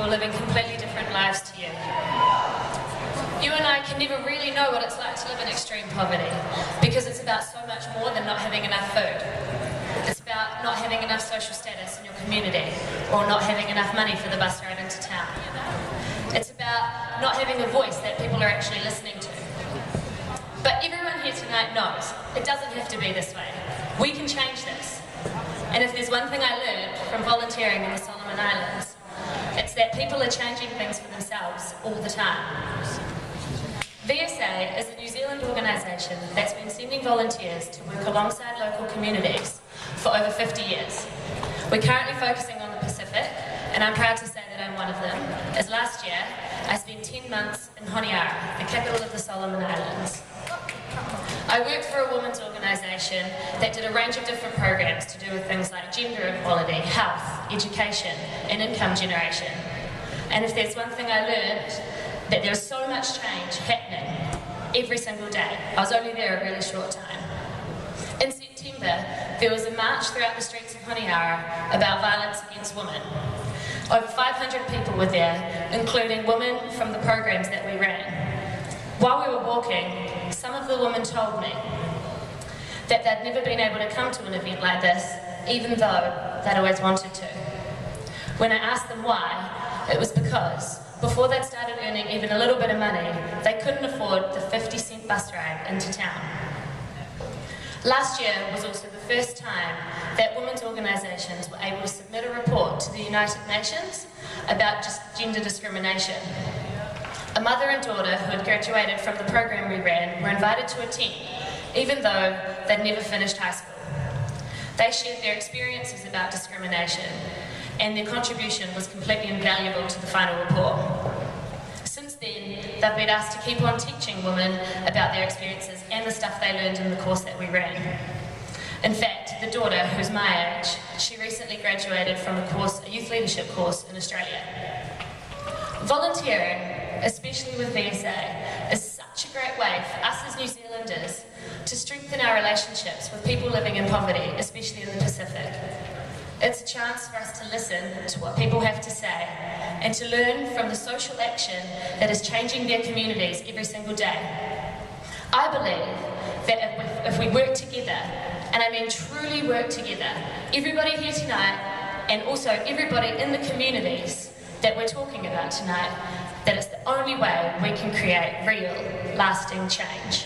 people living completely different lives to you. You and I can never really know what it's like to live in extreme poverty, because it's about so much more than not having enough food. It's about not having enough social status in your community, or not having enough money for the bus ride into town. It's about not having a voice that people are actually listening to. But everyone here tonight knows it doesn't have to be this way. We can change this. And if there's one thing I learned from volunteering in the Solomon Islands, it's that people are changing things for themselves all the time. VSA is a New Zealand organisation that's been sending volunteers to work alongside local communities for over 50 years. We're currently focusing on the Pacific, and I'm proud to say that I'm one of them, as last year I spent 10 months in Honiara, the capital of the Solomon Islands. I worked for a women's organisation that did a range of different programs to do with things like gender equality, health, education, and income generation. And if there's one thing I learned, that there's so much change happening every single day. I was only there a really short time. In September, there was a march throughout the streets of Honiara about violence against women. Over 500 people were there, including women from the programs that we ran. While we were walking, some of the women told me that they'd never been able to come to an event like this, even though they'd always wanted to. When I asked them why, it was because before they'd started earning even a little bit of money, they couldn't afford the 50-cent bus ride into town. Last year was also the first time that women's organisations were able to submit a report to the United Nations about just gender discrimination. A mother and daughter who had graduated from the program we ran were invited to attend, even though they'd never finished high school. They shared their experiences about discrimination, and their contribution was completely invaluable to the final report. Since then, they've been asked to keep on teaching women about their experiences and the stuff they learned in the course that we ran. In fact, the daughter, who's my age, she recently graduated from a youth leadership course in Australia. Volunteering, especially with VSA, is such a great way for us as New Zealanders to strengthen our relationships with people living in poverty, especially in the Pacific. It's a chance for us to listen to what people have to say and to learn from the social action that is changing their communities every single day. I believe that if we work together, and I mean truly work together, everybody here tonight and also everybody in the communities that we're talking about tonight, that it's the only way we can create real, lasting change.